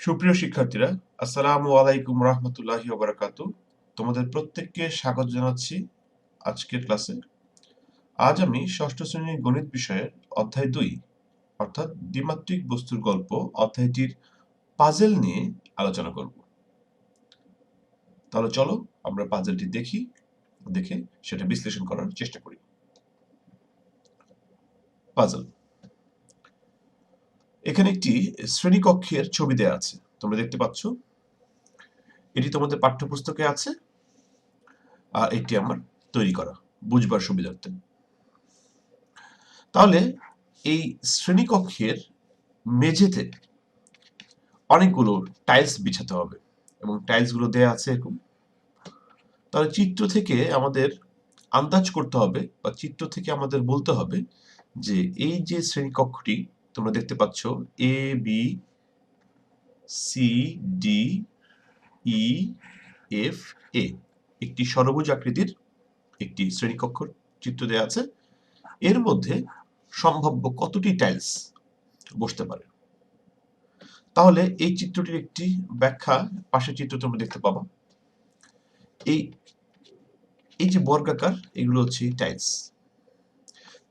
সুপ্রিয় শিক্ষার্থীরা, আসসালামু আলাইকুম রহমতুল্লাহি ওয়া বারাকাতুহু। তোমাদের প্রত্যেককে স্বাগত জানাচ্ছি আজকের ক্লাসে। আজ আমি ষষ্ঠ শ্রেণীর গণিত বিষয়ের অধ্যায় ২ অর্থাৎ দ্বিমাত্রিক বস্তুর গল্প অধ্যায়টির পাজেল নিয়ে আলোচনা করব। তাহলে চলো আমরা পাজেলটি দেখে সেটা বিশ্লেষণ করার চেষ্টা করি। পাজেল, এখানে একটি শ্রেণীকক্ষের ছবি দেয়া আছে, তোমরা দেখতে পাচ্ছ। এটি তোমাদের পাঠ্যপুস্তকে আছে আর এটি আমার তৈরি করা, বুঝবার সুবিধার্থে। তাহলে এই শ্রেণীকক্ষের মেঝেতে অনেকগুলো টাইলস বিছাতে হবে এবং টাইলসগুলো দেয়া আছে এরকম। তাহলে চিত্র থেকে আমাদের আন্দাজ করতে হবে বা চিত্র থেকে আমাদের বলতে হবে যে এই যে শ্রেণীকক্ষটি তোমরা দেখতে পাচ্ছ, A B C D E F A, একটি ষড়ভুজ আকৃতির একটি শ্রেণীকক্ষ চিত্র দেয়া আছে। এর মধ্যে সম্ভাব্য কতটি টাইলস বসতে পারে। তাহলে এই চিত্রটির একটি ব্যাখ্যা পাশের চিত্র তোমরা দেখতে পাবা। এই যে বর্গাকার, এগুলো হচ্ছে টাইলস।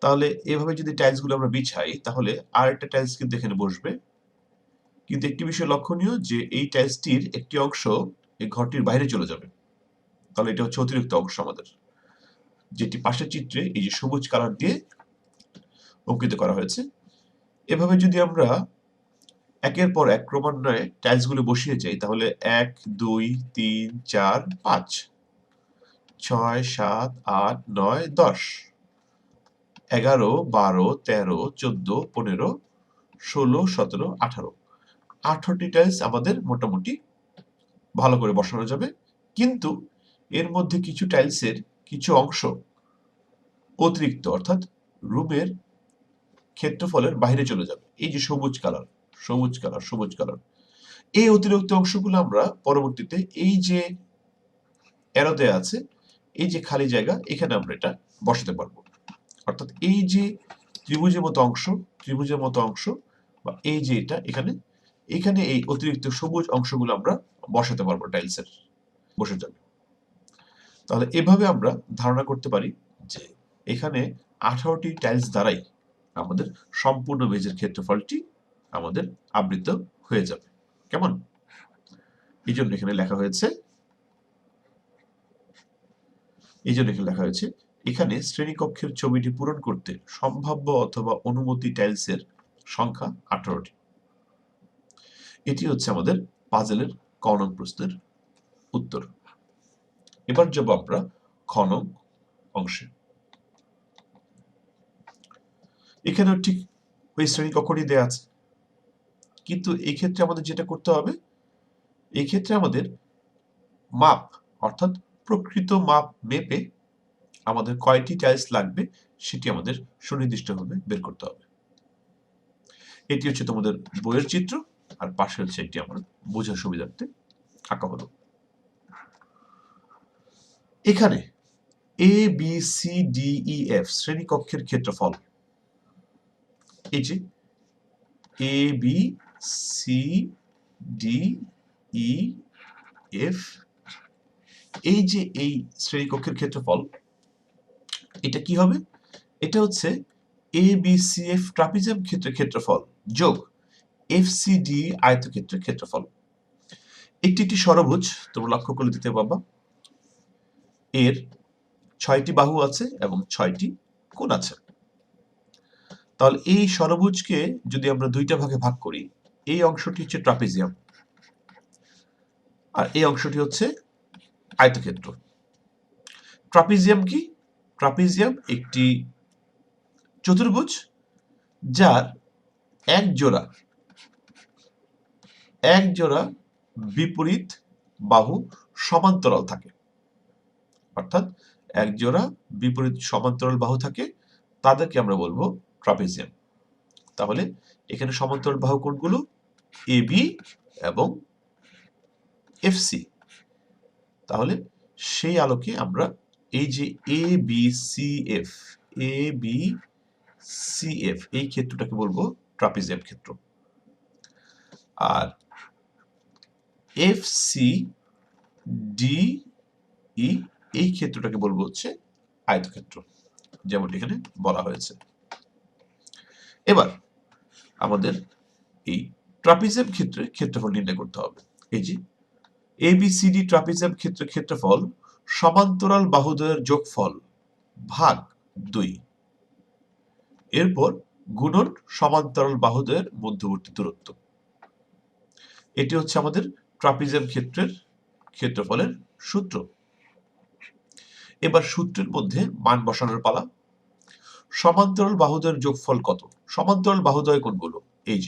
তাহলে এভাবে যদি টাইলসগুলো আমরা বিছাই তাহলে আরেকটা টাইলস কিন্তু এখানে বসবে। কিন্তু একটি বিষয় লক্ষণীয় যে এই টাইলসটির একটি অংশ এই ঘরটির বাইরে চলে যাবে। তাহলে এটা হচ্ছে অতিরিক্ত অংশ আমাদের, যেটি পাশের চিত্রে এই যে সবুজ কালার দিয়ে অঙ্কিত করা হয়েছে। এভাবে যদি আমরা একের পর এক ক্রমান্বয়ে টাইলসগুলো বসিয়ে যাই তাহলে ১, ২, ৩, ৪, ৫, ৬, ৭, ৮, ৯, ১০, ১১, ১২, ১৩, ১৪, ১৫, ১৬, ১৭, ১৮, ১৮টি টাইলস আমাদের মোটামুটি ভালো করে বসানো যাবে। কিন্তু এর মধ্যে কিছু টাইলসের কিছু অংশ অতিরিক্ত, অর্থাৎ রুমের ক্ষেত্রফলের বাইরে চলে যাবে। এই যে সবুজ কালার, সবুজ কালার, সবুজ কালার, এই অতিরিক্ত অংশগুলো আমরা পরবর্তীতে এই যে অ্যারো দেয়া আছে, এই যে খালি জায়গা, এখানে আমরা এটা বসাতে পারবো। অর্থাৎ এই যে ত্রিভুজের মতো অংশ বা এই যে এটা এখানে এই অতিরিক্ত সবুজ অংশগুলো আমরা বসাতে পারবো, টাইলসের বসে যাবে। তাহলে এভাবে আমরা ধারণা করতে পারি যে এখানে 18টি টাইলস দ্বারাই আমাদের সম্পূর্ণ মেঝের ক্ষেত্রফলটি আমাদের আবৃত হয়ে যাবে। কেমন? এই জন্য এখানে লেখা হয়েছে এখানে শ্রেণীকক্ষের ছবিটি পূরণ করতে সম্ভাব্য অথবা অনুমতি টাইলসের সংখ্যা 18টি। এটি হচ্ছে আমাদের পাজেলের ক নং প্রশ্নের উত্তর। এবার যাব আমরা খ নং অংশে। এখানেও ঠিক ওই শ্রেণীকক্ষটি দেয়া আছে, কিন্তু এই ক্ষেত্রে আমাদের যেটা করতে হবে, এই ক্ষেত্রে আমাদের মাপ অর্থাৎ প্রকৃত মাপ মেপে আমাদের কয়টি টাইলস লাগবে সেটি আমাদের সুনির্দিষ্টভাবে বের করতে হবে। এটি হচ্ছে তোমাদের বইয়ের চিত্র, আর পাশে হচ্ছে এটি আমার বোঝার সুবিধার্থে আঁকা হলো। এখানে A B C D E F শ্রেণীকক্ষের ক্ষেত্রফল, এই যে A B C D E F, এই যে এই শ্রেণীকক্ষের ক্ষেত্রফল, এটা কি হবে? এটা হচ্ছে এ বি সি এফ ট্রাপিজিয়াম ক্ষেত্রের ক্ষেত্রফল যোগ এফ সি ডি আয়তক্ষেত্রের ক্ষেত্রফল। একটি ষড়ভুজ তোমরা লক্ষ্য করলে দিতে পাবা, এর ৬টি বাহু আছে এবং ৬টি কোণ আছে। তাহলে এই ষড়ভুজকে যদি আমরা দুইটা ভাগে ভাগ করি, এই অংশটি হচ্ছে ট্রাপিজিয়াম আর এই অংশটি হচ্ছে আয়তক্ষেত্র। ট্রাপিজিয়াম কি? ট্রাপিজিয়াম একটি চতুর্ভুজ যার এক জোড়া বিপরীত বাহু সমান্তরাল থাকে, অর্থাৎ এক জোড়া বিপরীত সমান্তরাল বাহু থাকে, তাদেরকে আমরা বলবো ট্রাপিজিয়াম। তাহলে এখানে সমান্তরাল বাহু কোণগুলো এ বি এবং এফ সি। তাহলে সেই আলোকে আমরা এই যে এ বি সি এফ এই ক্ষেত্রটাকে বলবো ট্রাপিজিয়াম ক্ষেত্র। আর এফ সি ডি ই এই ক্ষেত্রটাকে বলবো হচ্ছে আয়তক্ষেত্র, যেমন এখানে বলা হয়েছে। এবার আমাদের এই ট্রাপিজিয়াম ক্ষেত্রের ক্ষেত্রফল নির্ণয় করতে হবে। এই যে এবিসিডি ট্রাপিজিয়াম ক্ষেত্রের ক্ষেত্রফল সমান্তরাল বাহুদ্বয়ের যোগফল ভাগ 2, এরপর গুণন সমান্তরাল বাহুদ্বয়ের মধ্যবর্তী দূরত্ব। এটি হচ্ছে আমাদের ট্রাপিজিয়াম ক্ষেত্রের ক্ষেত্রফলের সূত্র। এবার সূত্রের মধ্যে মান বসানোর পালা। সমান্তরাল বাহুদ্বয়ের যোগফল কত? সমান্তরাল বাহুদ্বয় কোনগুলো? এই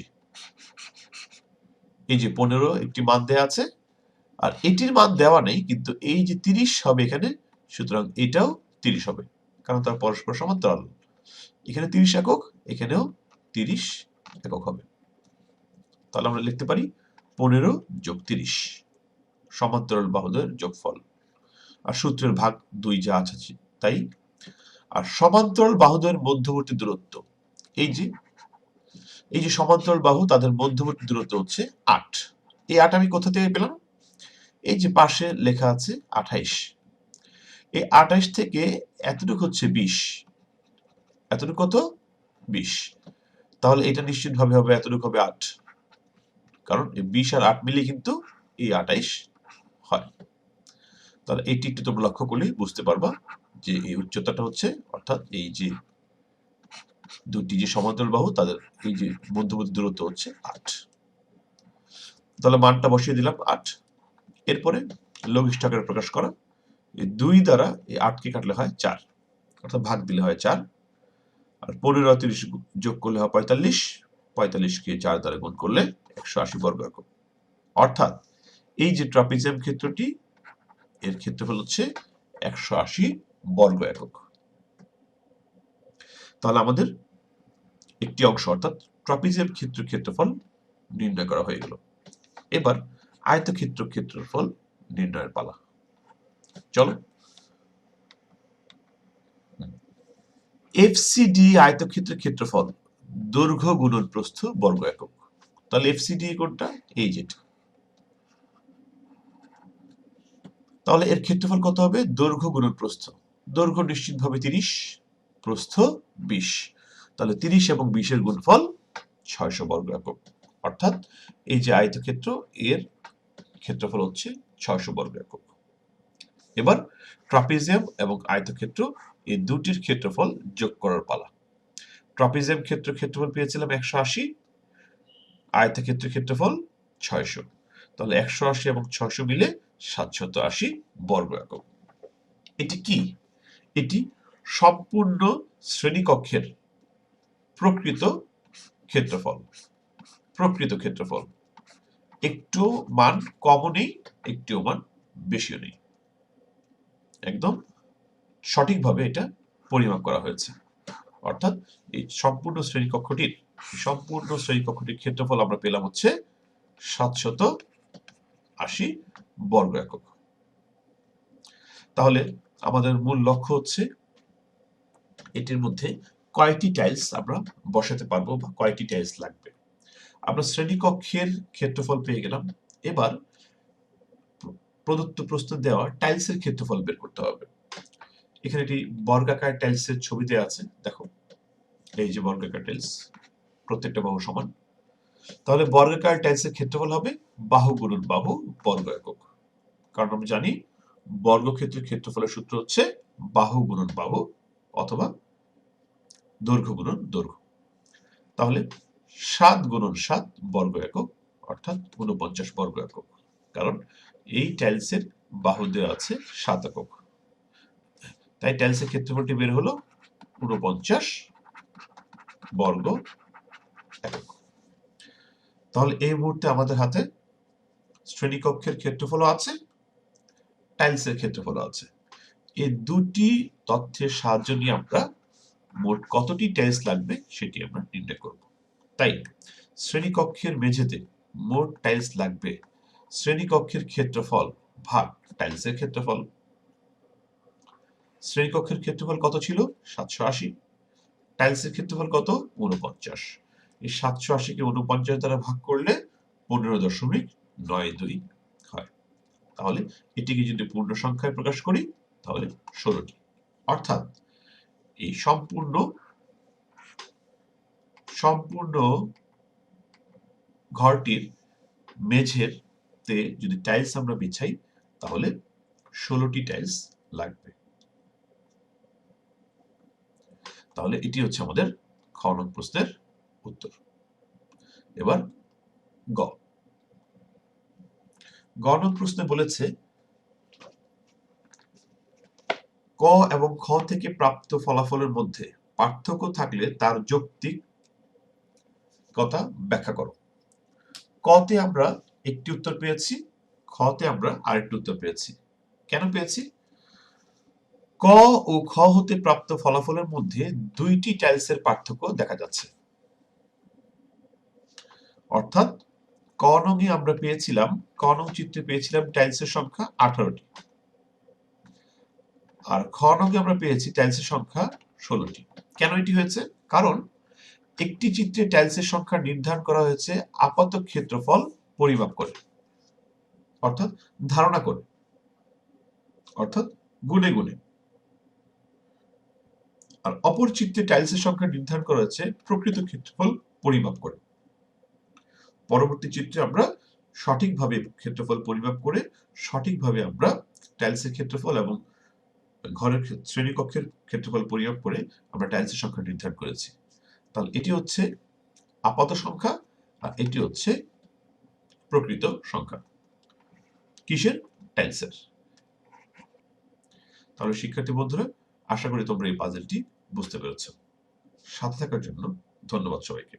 যে 15 একটি মান দেয়া আছে, আর এটির মান দেওয়া নেই, কিন্তু এই যে 30 হবে এখানে, সুতরাং এটাও 30 হবে, কারণ তার পরস্পর সমান্তরাল। এখানে 30 একক, এখানেও 30 একক হবে। তাহলে আমরা লিখতে পারি 15 যোগ 30 সমান্তরাল বাহুদ্বয়ের যোগফল, আর সূত্রের ভাগ 2 যা আছে তাই। আর সমান্তরাল বাহুদ্বয়ের মধ্যবর্তী দূরত্ব, এই যে সমান্তরাল বাহু, তাদের মধ্যবর্তী দূরত্ব হচ্ছে 8। এই 8 আমি কোথা থেকে পেলাম? এই যে পাশে লেখা আছে 28। এই 28 থেকে এতটুকু হচ্ছে 20, এতটুকু কত? 20। তাহলে এটা নিশ্চিতভাবে হবে এতটুকু হবে 8, কারণ এই 20 আর 8 মিলে কিন্তু এই 28 হয়। তাহলে এটি একটু তোমরা লক্ষ্য করলে বুঝতে পারবা যে এই উচ্চতাটা হচ্ছে, অর্থাৎ এই যে দুটি যে সমান্তরাল বাহু, তাদের এই যে মধ্যবর্তী দূরত্ব হচ্ছে 8। তাহলে মানটা বসিয়ে দিলাম 8। এরপরে লঘিষ্ঠ আকারে প্রকাশ করা, এই 2 দ্বারা এই 8 কে কাটলে হয় 4, অর্থাৎ ভাগ দিলে হয় 4। আর 15 আর 30 যোগ করলে হয় 45, 45 কে 4 দ্বারা গুণ করলে 180 বর্গ একক। অর্থাৎ এই যে ট্রাপিজিয়াম ক্ষেত্রটি, এর ক্ষেত্রফল হচ্ছে 180 বর্গ একক। তাহলে আমাদের একটি অংশ, অর্থাৎ ট্রাপিজিয়াম ক্ষেত্রের ক্ষেত্রফল নির্ণয় করা হয়ে গেল। এবার আয়তক্ষেত্র ক্ষেত্রফল নির্ণয়ের পালা। চলো, এফসিডি আয়তক্ষেত্রের ক্ষেত্রফল দৈর্ঘ্য গুণন প্রস্থ বর্গ একক। তাহলে এফসিডি কোনটা? এই যেটা। তাহলে এর ক্ষেত্রফল কত হবে? দৈর্ঘ্য গুণন প্রস্থ। দৈর্ঘ্য নিশ্চিতভাবে 30, প্রস্থ 20। তাহলে 30 এবং 20 এর গুণফল 600 বর্গ একক। অর্থাৎ এই যে আয়তক্ষেত্র, এর ক্ষেত্রফল হচ্ছে 600 বর্গ একক। এবার ট্রাপিজিয়াম এবং আয়তক্ষেত্র এই দুটির ক্ষেত্রফল যোগ করার পালা। ট্রাপিজিয়াম ক্ষেত্রফল পেয়েছিলাম 180, আয়তক্ষেত্রের ক্ষেত্রফল 600। তাহলে 180 এবং 600 মিলে 780 বর্গ একক। এটি কি? এটি সম্পূর্ণ শ্রেণীকক্ষের প্রকৃত ক্ষেত্রফল। প্রকৃত ক্ষেত্রফল, একটু মান কমও নেই, একটিও মান বেশিও নেই, একদম সঠিকভাবে এটা পরিমাপ করা হয়েছে। অর্থাৎ এই সম্পূর্ণ শ্রেণীকক্ষটির ক্ষেত্রফল আমরা পেলাম হচ্ছে 780 বর্গ একক। তাহলে আমাদের মূল লক্ষ্য হচ্ছে এটির মধ্যে কয়টি টাইলস আমরা বসাতে পারবো বা কয়টি টাইলস লাগবে। আমরা শ্রেণীকক্ষের ক্ষেত্রফল পেয়ে গেলাম। এবার প্রদত্ত প্রশ্নে দেওয়া টাইলসের ক্ষেত্রফল বের করতে হবে। এখানে একটি বর্গাকার টাইলসের ছবি দেওয়া আছে, দেখো এই যে বর্গাকার টাইলস, প্রত্যেকটা বাহু সমান। তাহলে বর্গাকার টাইলসের ক্ষেত্রফল হবে বাহু গুণন বাহু বর্গ একক, কারণ আমি জানি বর্গক্ষেত্রের ক্ষেত্রফলের সূত্র হচ্ছে বাহু গুণন বাহু অথবা দৈর্ঘ্য গুণন দৈর্ঘ্য। তাহলে 7 গুণন 7 বর্গ একক, অর্থাৎ 49 বর্গ একক, কারণ এই টাইলসের বাহু দেওয়া আছে 7 একক। তাই টাইলসের ক্ষেত্রফলটি বের হলো 49 বর্গ একক। তাহলে এই মুহূর্তে আমাদের হাতে শ্রেণীকক্ষের ক্ষেত্রফলও আছে, টাইলসের ক্ষেত্রফলও আছে। এই দুটি তথ্যের সাহায্য নিয়ে আমরা মোট কতটি টাইলস লাগবে সেটি আমরা নির্ণয় করব। তাই শ্রেণীকক্ষের মেঝেতে মোট টাইলস লাগবে শ্রেণীকক্ষের ক্ষেত্রফল ভাগ টাইলসের ক্ষেত্রফল। শ্রেণীকক্ষের ক্ষেত্রফল কত ছিল? 780। টাইলসের ক্ষেত্রফল কত? 49। এই 780 কে 49 দ্বারা ভাগ করলে 15.92 তাহলে এটিকে যদি পূর্ণ সংখ্যায় প্রকাশ করি তাহলে 16টি। অর্থাৎ এই সম্পূর্ণ ঘরটির মেঝের তে যদি টাইলস আমরা বিছাই তাহলে 16টি টাইলস লাগবে। তাহলে এটি হচ্ছে আমাদের খ নং প্রশ্নের উত্তর। এবার গ নং প্রশ্নে বলেছে ক এবং খ থেকে প্রাপ্ত ফলাফলের মধ্যে পার্থক্য থাকলে তার যৌক্তিকতা ব্যাখ্যা করো। কতে আমরা একটি উত্তর পেয়েছি, খতে আমরা আরেকটি উত্তর পেয়েছি। কেন পেয়েছি? ক ও খ হতে প্রাপ্ত ফলাফলের মধ্যে 2টি টাইলসের পার্থক্য দেখা যাচ্ছে। অর্থাৎ ক নং-এ আমরা পেয়েছিলাম, ক নং চিত্রে পেয়েছিলাম টাইলসের সংখ্যা 18টি, আর খ নং-এ আমরা পেয়েছি টাইলসের সংখ্যা 16টি। কেন এটি হয়েছে? কারণ একটি চিত্রে টাইলসের সংখ্যা নির্ধারণ করা হয়েছে আপাত ক্ষেত্রফল পরিমাপ করে, অর্থাৎ ধারণা করে, অর্থাৎ গুণে গুণে। আর অপর চিত্রে টাইলসের সংখ্যা নির্ধারণ করা হয়েছে প্রকৃত ক্ষেত্রফল পরিমাপ করে। পরবর্তী চিত্রে আমরা সঠিকভাবে ক্ষেত্রফল পরিমাপ করে সঠিকভাবে আমরা টাইলসের ক্ষেত্রফল এবং ঘরের শ্রেণীকক্ষের ক্ষেত্রফল পরিমাপ করে আমরা টাইলসের সংখ্যা নির্ধারণ করেছি। তাহলে এটি হচ্ছে আপাত সংখ্যা আর এটি হচ্ছে প্রকৃত সংখ্যা। কিসের? টাইলসের। তাহলে শিক্ষার্থী বন্ধুরা, আশা করি তোমরা এই পাজলটি বুঝতে পেরেছ। সাথে থাকার জন্য ধন্যবাদ সবাইকে।